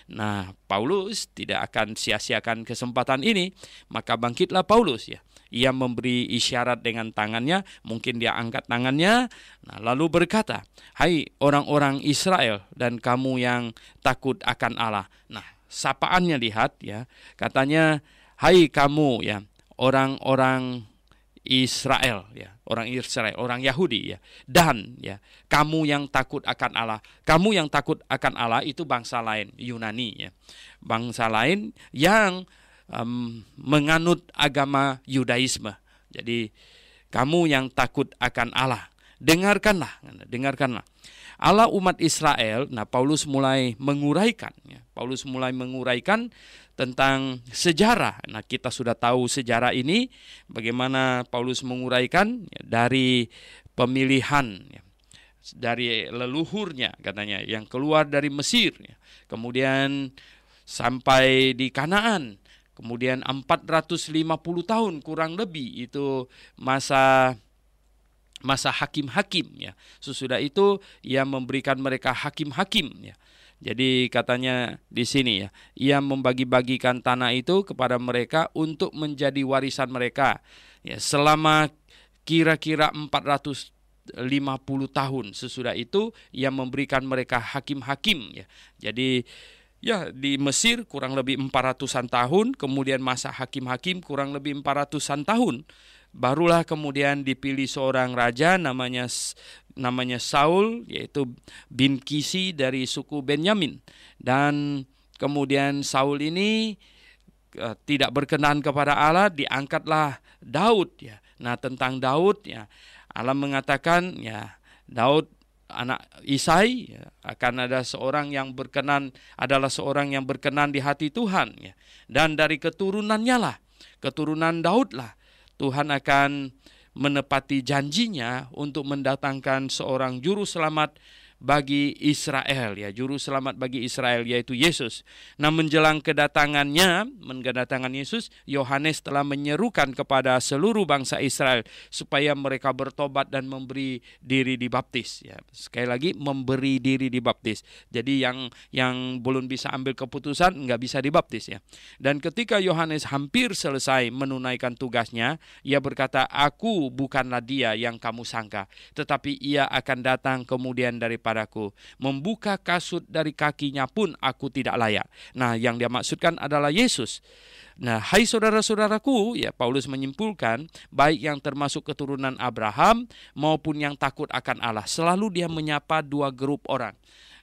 S2: Nah, Paulus tidak akan sia-siakan kesempatan ini, maka bangkitlah Paulus, ya. Ia memberi isyarat dengan tangannya, mungkin dia angkat tangannya, nah, lalu berkata, hai orang-orang Israel dan kamu yang takut akan Allah. Nah, sapaannya lihat, ya, katanya, hai kamu, ya, orang-orang Israel, ya, orang Israel, orang Yahudi, ya, dan, ya, kamu yang takut akan Allah. Kamu yang takut akan Allah itu bangsa lain, Yunani, ya, bangsa lain yang menganut agama Yudaisme. Jadi kamu yang takut akan Allah, dengarkanlah. Allah umat Israel. Nah, Paulus mulai menguraikan, ya. Paulus mulai menguraikan tentang sejarah. Nah, kita sudah tahu sejarah ini, bagaimana Paulus menguraikan, ya, dari pemilihan, ya, dari leluhurnya katanya yang keluar dari Mesir, ya. Kemudian sampai di Kanaan. Kemudian 450 tahun kurang lebih itu masa hakim-hakim, ya. Sesudah itu ia memberikan mereka hakim-hakim, ya. Jadi katanya di sini, ya, ia membagi-bagikan tanah itu kepada mereka untuk menjadi warisan mereka, ya, selama kira-kira 450 tahun. Sesudah itu ia memberikan mereka hakim-hakim, ya. Jadi, ya, di Mesir kurang lebih 400-an tahun, kemudian masa hakim-hakim kurang lebih 400-an tahun. Barulah kemudian dipilih seorang raja namanya Saul, yaitu bin Kisi dari suku Benyamin. Dan kemudian Saul ini tidak berkenan kepada Allah, diangkatlah Daud, ya. Nah, tentang Daud, ya, Allah mengatakan, ya, Daud anak Isai, ya, akan ada seorang yang berkenan, adalah seorang yang berkenan di hati Tuhan, ya. Dan dari keturunannya lah, keturunan Daud lah, Tuhan akan menepati janjinya untuk mendatangkan seorang juru selamat bagi Israel, ya, juru selamat bagi Israel, yaitu Yesus. Nah, menjelang kedatangan Yesus, Yohanes telah menyerukan kepada seluruh bangsa Israel supaya mereka bertobat dan memberi diri dibaptis, ya. Sekali lagi, memberi diri dibaptis. Jadi yang belum bisa ambil keputusan nggak bisa dibaptis, ya. Dan ketika Yohanes hampir selesai menunaikan tugasnya, ia berkata, aku bukanlah dia yang kamu sangka, tetapi ia akan datang kemudian daripada aku. Membuka kasut dari kakinya pun aku tidak layak. Nah, yang dia maksudkan adalah Yesus. Nah, hai saudara-saudaraku, ya, Paulus menyimpulkan, baik yang termasuk keturunan Abraham maupun yang takut akan Allah. Selalu dia menyapa dua grup orang.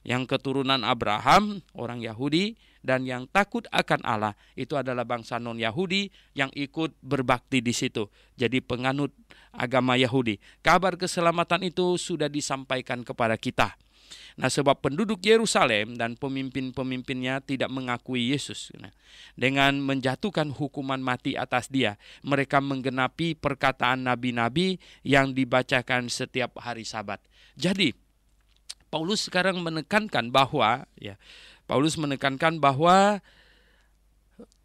S2: Yang keturunan Abraham, orang Yahudi, dan yang takut akan Allah, itu adalah bangsa non-Yahudi yang ikut berbakti di situ. Jadi penganut agama Yahudi. Kabar keselamatan itu sudah disampaikan kepada kita. Nah, sebab penduduk Yerusalem dan pemimpin-pemimpinnya tidak mengakui Yesus. Nah, dengan menjatuhkan hukuman mati atas dia, mereka menggenapi perkataan nabi-nabi yang dibacakan setiap hari Sabat. Jadi, Paulus sekarang menekankan bahwa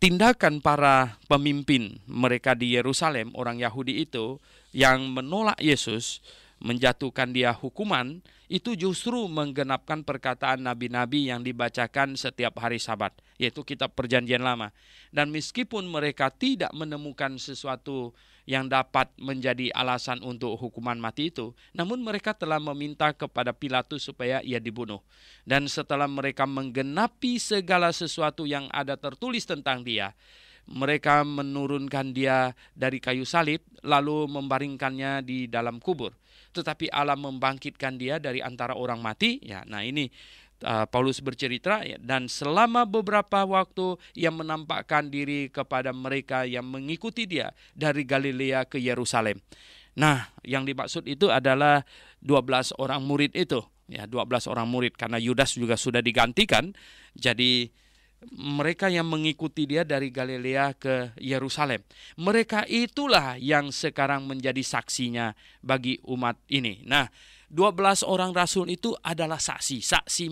S2: tindakan para pemimpin mereka di Yerusalem, orang Yahudi itu, yang menolak Yesus, menjatuhkan dia hukuman, itu justru menggenapkan perkataan nabi-nabi yang dibacakan setiap hari Sabat, yaitu kitab Perjanjian Lama. Dan meskipun mereka tidak menemukan sesuatu yang dapat menjadi alasan untuk hukuman mati itu, namun mereka telah meminta kepada Pilatus supaya ia dibunuh. Dan setelah mereka menggenapi segala sesuatu yang ada tertulis tentang dia, mereka menurunkan dia dari kayu salib, lalu membaringkannya di dalam kubur. Tetapi Allah membangkitkan dia dari antara orang mati. Ya, nah ini Paulus bercerita, dan selama beberapa waktu ia menampakkan diri kepada mereka yang mengikuti dia dari Galilea ke Yerusalem. Nah, yang dimaksud itu adalah 12 orang murid itu. Ya, 12 orang murid, karena Yudas juga sudah digantikan. Jadi mereka yang mengikuti dia dari Galilea ke Yerusalem. Mereka itulah yang sekarang menjadi saksinya bagi umat ini. Nah, 12 orang rasul itu adalah saksi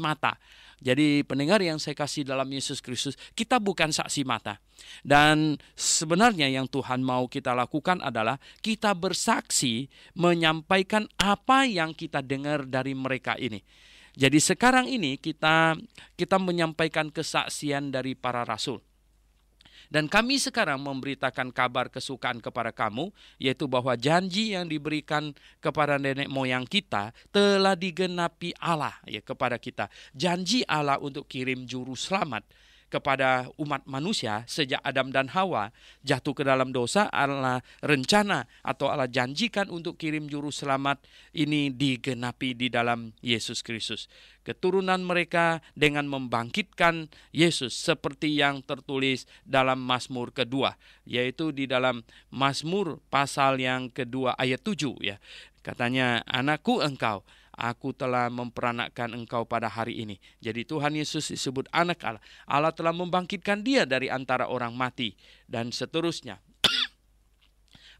S2: mata. Jadi pendengar yang saya kasih dalam Yesus Kristus, kita bukan saksi mata. Dan sebenarnya yang Tuhan mau kita lakukan adalah kita bersaksi menyampaikan apa yang kita dengar dari mereka ini. Jadi sekarang ini kita menyampaikan kesaksian dari para rasul. Dan kami sekarang memberitakan kabar kesukaan kepada kamu, yaitu bahwa janji yang diberikan kepada nenek moyang kita telah digenapi Allah kepada kita. Janji Allah untuk kirim juru selamat kepada umat manusia sejak Adam dan Hawa jatuh ke dalam dosa, Allah rencana atau Allah janjikan untuk kirim juru selamat ini digenapi di dalam Yesus Kristus. Keturunan mereka dengan membangkitkan Yesus seperti yang tertulis dalam Mazmur kedua, yaitu di dalam Mazmur pasal yang kedua ayat 7 ya. Katanya, anakku engkau, aku telah memperanakkan engkau pada hari ini. Jadi Tuhan Yesus disebut anak Allah. Allah telah membangkitkan dia dari antara orang mati dan seterusnya.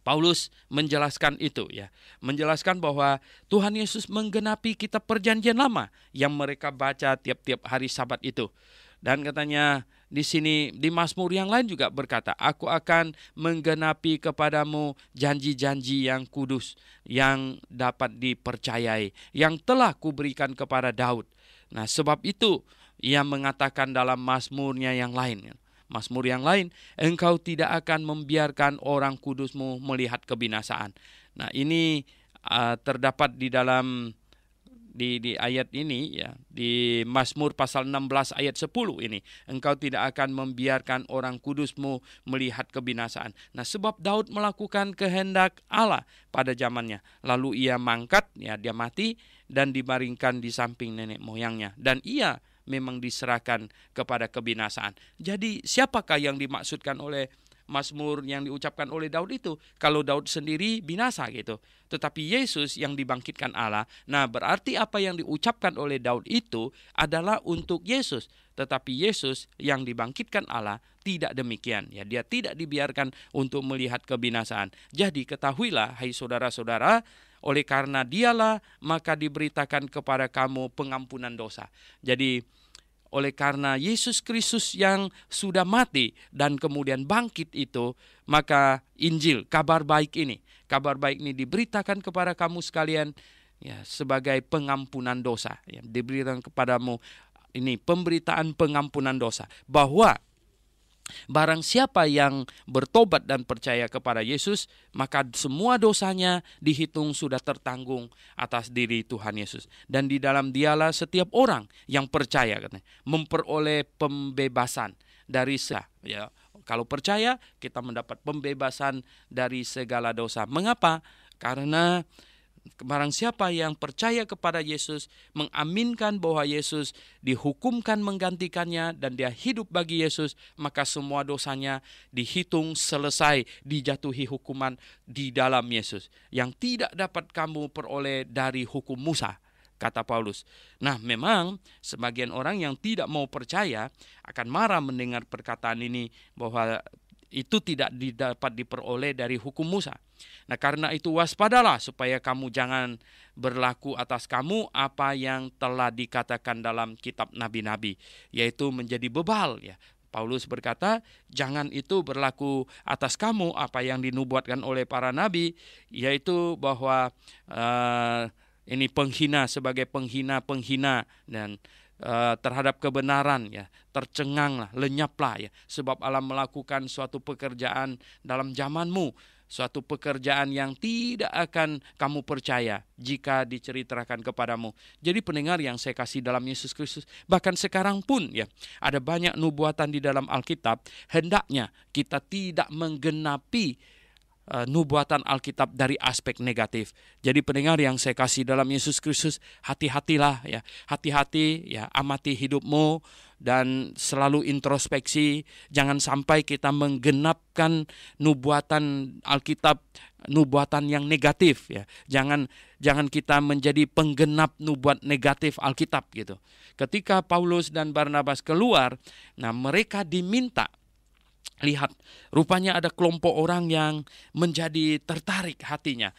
S2: Paulus menjelaskan itu ya. Menjelaskan bahwa Tuhan Yesus menggenapi kitab Perjanjian Lama yang mereka baca tiap-tiap hari Sabat itu. Dan katanya di sini di Mazmur yang lain juga berkata, aku akan menggenapi kepadamu janji-janji yang kudus, yang dapat dipercayai, yang telah kuberikan kepada Daud. Nah, sebab itu ia mengatakan dalam Mazmurnya yang lain, Mazmur yang lain, engkau tidak akan membiarkan orang kudusmu melihat kebinasaan. Nah, ini terdapat di dalam di ayat ini ya, di Mazmur pasal 16 ayat 10 ini, engkau tidak akan membiarkan orang kudusmu melihat kebinasaan. Nah, sebab Daud melakukan kehendak Allah pada zamannya, lalu ia mangkat, ya dia mati dan dibaringkan di samping nenek moyangnya, dan ia memang diserahkan kepada kebinasaan. Jadi siapakah yang dimaksudkan oleh Mazmur yang diucapkan oleh Daud itu? Kalau Daud sendiri binasa gitu, tetapi Yesus yang dibangkitkan Allah. Nah, berarti apa yang diucapkan oleh Daud itu adalah untuk Yesus, tetapi Yesus yang dibangkitkan Allah tidak demikian ya, dia tidak dibiarkan untuk melihat kebinasaan. Jadi ketahuilah hai saudara-saudara, oleh karena dialah maka diberitakan kepada kamu pengampunan dosa. Jadi oleh karena Yesus Kristus yang sudah mati dan kemudian bangkit itu, maka Injil, kabar baik ini diberitakan kepada kamu sekalian ya, sebagai pengampunan dosa. Ya, diberikan kepadamu ini pemberitaan pengampunan dosa, bahwa barang siapa yang bertobat dan percaya kepada Yesus, maka semua dosanya dihitung sudah tertanggung atas diri Tuhan Yesus. Dan di dalam dialah setiap orang yang percaya katanya, memperoleh pembebasan dari ya, kalau percaya kita mendapat pembebasan dari segala dosa. Mengapa? Karena barang siapa yang percaya kepada Yesus, mengaminkan bahwa Yesus dihukumkan menggantikannya dan dia hidup bagi Yesus, maka semua dosanya dihitung selesai, dijatuhi hukuman di dalam Yesus, yang tidak dapat kamu peroleh dari hukum Musa. kata Paulus. Nah, memang sebagian orang yang tidak mau percaya akan marah mendengar perkataan ini bahwa itu tidak dapat diperoleh dari hukum Musa. Nah, karena itu waspadalah supaya kamu jangan berlaku atas kamu apa yang telah dikatakan dalam kitab nabi-nabi, yaitu menjadi bebal ya. Paulus berkata, jangan itu berlaku atas kamu apa yang dinubuatkan oleh para nabi, yaitu bahwa ini penghina sebagai penghina dan terhadap kebenaran ya, tercenganglah, lenyaplah ya, sebab Allah melakukan suatu pekerjaan dalam zamanmu, suatu pekerjaan yang tidak akan kamu percaya jika diceritakan kepadamu. Jadi pendengar yang saya kasih dalam Yesus Kristus, bahkan sekarang pun ya, ada banyak nubuatan di dalam Alkitab, hendaknya kita tidak menggenapi nubuatan Alkitab dari aspek negatif. Jadi pendengar yang saya kasih dalam Yesus Kristus, hati-hatilah ya, hati-hati ya, amati hidupmu dan selalu introspeksi. Jangan sampai kita menggenapkan nubuatan Alkitab, nubuatan yang negatif ya. Jangan kita menjadi penggenap nubuat negatif Alkitab gitu. Ketika Paulus dan Barnabas keluar, nah mereka diminta, lihat, rupanya ada kelompok orang yang menjadi tertarik hatinya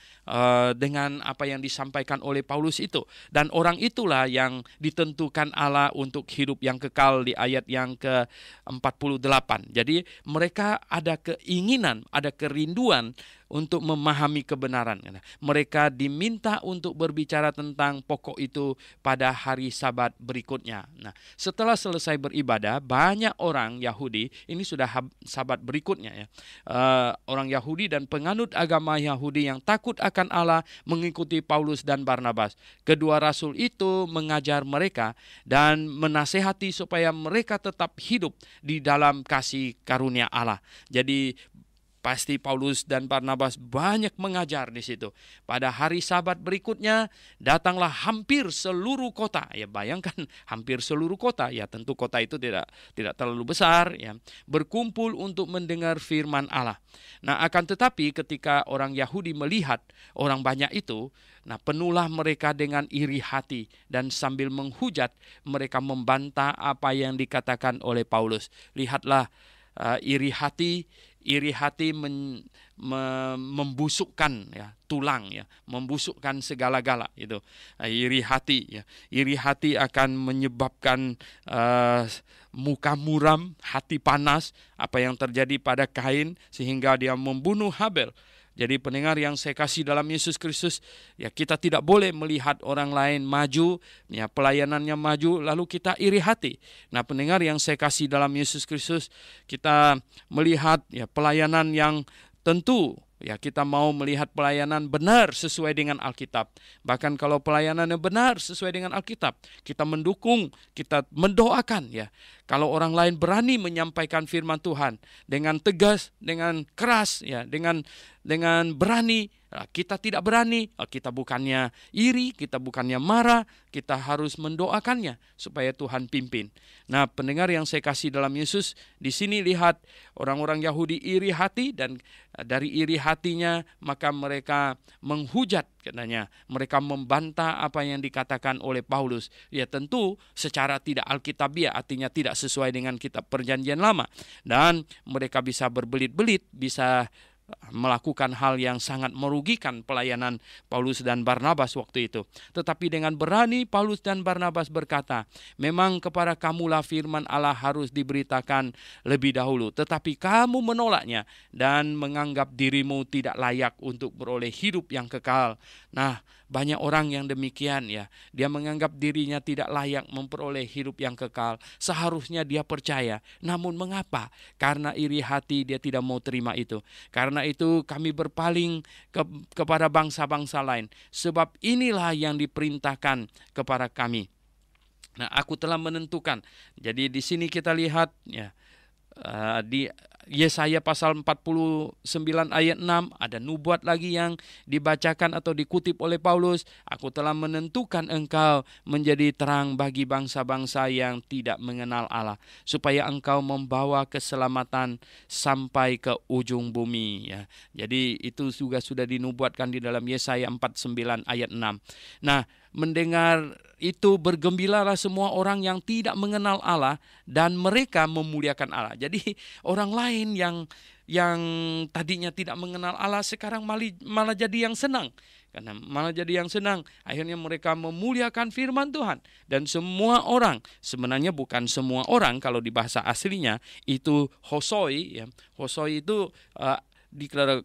S2: dengan apa yang disampaikan oleh Paulus itu. Dan orang itulah yang ditentukan Allah untuk hidup yang kekal di ayat yang ke-48. Jadi mereka ada keinginan, ada kerinduan untuk memahami kebenaran. Mereka diminta untuk berbicara tentang pokok itu pada hari Sabat berikutnya. Nah, setelah selesai beribadah, banyak orang Yahudi, ini sudah Sabat berikutnya ya, orang Yahudi dan penganut agama Yahudi yang takut akan Allah mengikuti Paulus dan Barnabas. Kedua rasul itu mengajar mereka dan menasehati supaya mereka tetap hidup di dalam kasih karunia Allah. Jadi pasti Paulus dan Barnabas banyak mengajar di situ. Pada hari Sabat berikutnya datanglah hampir seluruh kota. Ya bayangkan hampir seluruh kota. Ya tentu kota itu tidak terlalu besar ya, berkumpul untuk mendengar firman Allah. Nah, akan tetapi ketika orang Yahudi melihat orang banyak itu, nah penuhlah mereka dengan iri hati dan sambil menghujat mereka membantah apa yang dikatakan oleh Paulus. Lihatlah iri hati membusukkan ya tulang ya, membusukkan segala-gala itu. Iri hati ya, iri hati akan menyebabkan muka muram, hati panas, apa yang terjadi pada Kain sehingga dia membunuh Habel. Jadi pendengar yang saya kasih dalam Yesus Kristus, ya kita tidak boleh melihat orang lain maju, ya pelayanannya maju, lalu kita iri hati. Nah pendengar yang saya kasih dalam Yesus Kristus, kita melihat ya pelayanan yang tentu, ya kita mau melihat pelayanan benar sesuai dengan Alkitab. Bahkan kalau pelayanannya benar sesuai dengan Alkitab, kita mendukung, kita mendoakan ya. Kalau orang lain berani menyampaikan firman Tuhan dengan tegas, dengan keras ya, dengan berani, kita tidak berani, kita bukannya iri, kita bukannya marah, kita harus mendoakannya supaya Tuhan pimpin. Nah, pendengar yang saya kasih dalam Yesus, di sini lihat orang-orang Yahudi iri hati dan dari iri hatinya maka mereka menghujat katanya, mereka membantah apa yang dikatakan oleh Paulus. Ya tentu secara tidak alkitabiah, artinya tidak sesuai dengan kitab Perjanjian Lama. Dan mereka bisa berbelit-belit, bisa melakukan hal yang sangat merugikan pelayanan Paulus dan Barnabas waktu itu. Tetapi dengan berani Paulus dan Barnabas berkata, memang kepada kamulah firman Allah harus diberitakan lebih dahulu, tetapi kamu menolaknya dan menganggap dirimu tidak layak untuk beroleh hidup yang kekal. Nah, banyak orang yang demikian ya, dia menganggap dirinya tidak layak memperoleh hidup yang kekal. Seharusnya dia percaya, namun mengapa? Karena iri hati dia tidak mau terima itu. Karena itu kami berpaling kepada bangsa-bangsa lain, sebab inilah yang diperintahkan kepada kami. Nah, aku telah menentukan. Jadi di sini kita lihat ya, di Yesaya pasal 49 ayat 6 ada nubuat lagi yang dibacakan atau dikutip oleh Paulus. Aku telah menentukan engkau menjadi terang bagi bangsa-bangsa yang tidak mengenal Allah, supaya engkau membawa keselamatan sampai ke ujung bumi ya. Jadi itu juga sudah dinubuatkan di dalam Yesaya 49 ayat 6. Nah, mendengar itu bergembiralah semua orang yang tidak mengenal Allah dan mereka memuliakan Allah. Jadi orang lain yang tadinya tidak mengenal Allah sekarang malah jadi yang senang. Karena malah jadi yang senang, akhirnya mereka memuliakan firman Tuhan. Dan semua orang, sebenarnya bukan semua orang, kalau di bahasa aslinya itu hosoi. Ya. Hosoi itu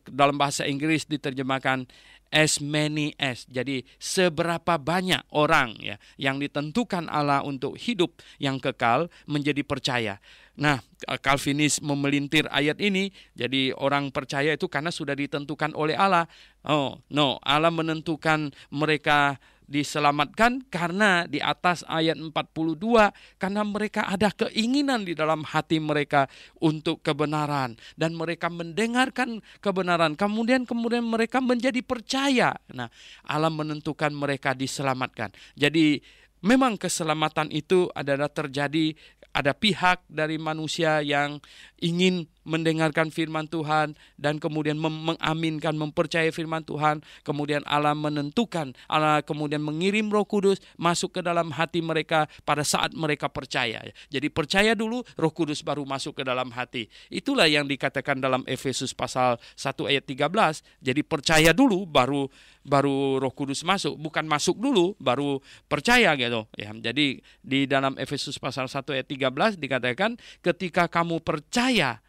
S2: dalam bahasa Inggris diterjemahkan as many as. Jadi seberapa banyak orang ya yang ditentukan Allah untuk hidup yang kekal menjadi percaya. Nah, Calvinis memelintir ayat ini, jadi orang percaya itu karena sudah ditentukan oleh Allah. Oh, no, Allah menentukan mereka diselamatkan karena di atas ayat 42, karena mereka ada keinginan di dalam hati mereka untuk kebenaran dan mereka mendengarkan kebenaran, kemudian mereka menjadi percaya. Nah, Allah menentukan mereka diselamatkan. Jadi memang keselamatan itu adalah terjadi, ada pihak dari manusia yang ingin mendengarkan firman Tuhan dan kemudian mengaminkan, mempercayai firman Tuhan. Kemudian Allah menentukan, Allah kemudian mengirim Roh Kudus masuk ke dalam hati mereka pada saat mereka percaya. Jadi percaya dulu, Roh Kudus baru masuk ke dalam hati. Itulah yang dikatakan dalam Efesus pasal 1 ayat 13. Jadi percaya dulu baru Roh Kudus masuk, bukan masuk dulu baru percaya gitu. Ya, jadi di dalam Efesus pasal 1 ayat 13 dikatakan ketika kamu percaya,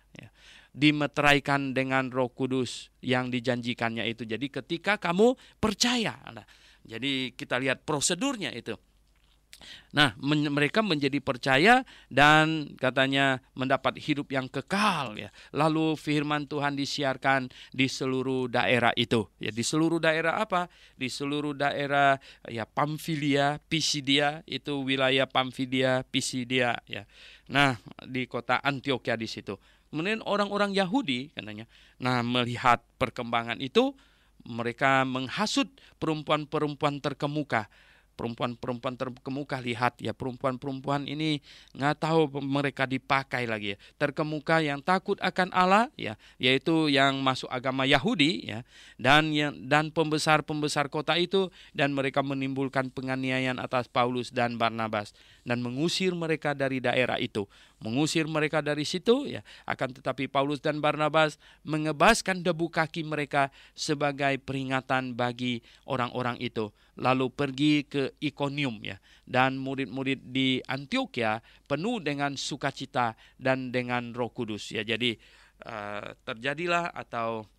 S2: dimeteraikan dengan Roh Kudus yang dijanjikannya itu. Jadi ketika kamu percaya. Nah, jadi kita lihat prosedurnya itu. Nah, mereka menjadi percaya dan katanya mendapat hidup yang kekal ya. Lalu firman Tuhan disiarkan di seluruh daerah itu. Ya, di seluruh daerah apa? Di seluruh daerah ya Pamfilia, Pisidia, itu wilayah Pamfilia, Pisidia ya. Nah, di kota Antioquia di situ. Kemudian orang-orang Yahudi katanya, nah melihat perkembangan itu, mereka menghasut perempuan-perempuan terkemuka. Perempuan-perempuan terkemuka, lihat ya, perempuan-perempuan ini nggak tahu mereka dipakai lagi ya. Terkemuka yang takut akan Allah ya, yaitu yang masuk agama Yahudi ya, dan pembesar-pembesar kota itu, dan mereka menimbulkan penganiayaan atas Paulus dan Barnabas dan mengusir mereka dari daerah itu. Mengusir mereka dari situ ya, akan tetapi Paulus dan Barnabas mengebaskan debu kaki mereka sebagai peringatan bagi orang-orang itu. Lalu pergi ke Ikonium ya, dan murid-murid di Antioquia penuh dengan sukacita dan dengan Roh Kudus ya. Jadi terjadilah atau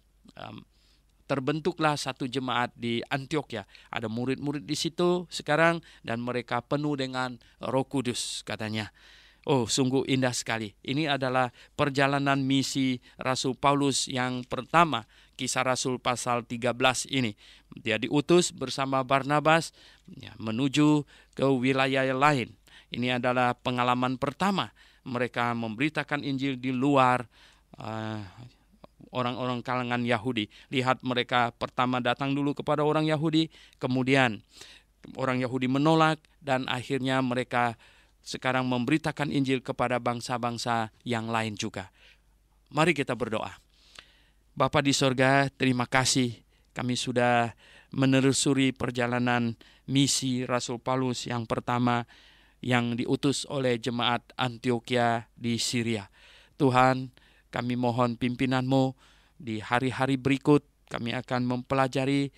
S2: terbentuklah satu jemaat di Antioquia. Ada murid-murid di situ sekarang dan mereka penuh dengan Roh Kudus katanya. Oh, sungguh indah sekali. Ini adalah perjalanan misi Rasul Paulus yang pertama, Kisah Rasul pasal 13 ini. Dia diutus bersama Barnabas ya, menuju ke wilayah lain. Ini adalah pengalaman pertama mereka memberitakan Injil di luar orang-orang kalangan Yahudi. Lihat, mereka pertama datang dulu kepada orang Yahudi, kemudian orang Yahudi menolak, dan akhirnya mereka sekarang memberitakan Injil kepada bangsa-bangsa yang lain juga. Mari kita berdoa. Bapa di sorga, terima kasih kami sudah menelusuri perjalanan misi Rasul Paulus yang pertama yang diutus oleh jemaat Antioquia di Syria. Tuhan, kami mohon pimpinan-Mu di hari-hari berikut. Kami akan mempelajari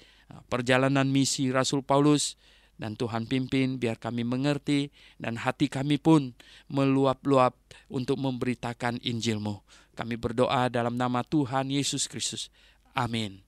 S2: perjalanan misi Rasul Paulus. Dan Tuhan pimpin biar kami mengerti dan hati kami pun meluap-luap untuk memberitakan Injil-Mu. Kami berdoa dalam nama Tuhan Yesus Kristus. Amin.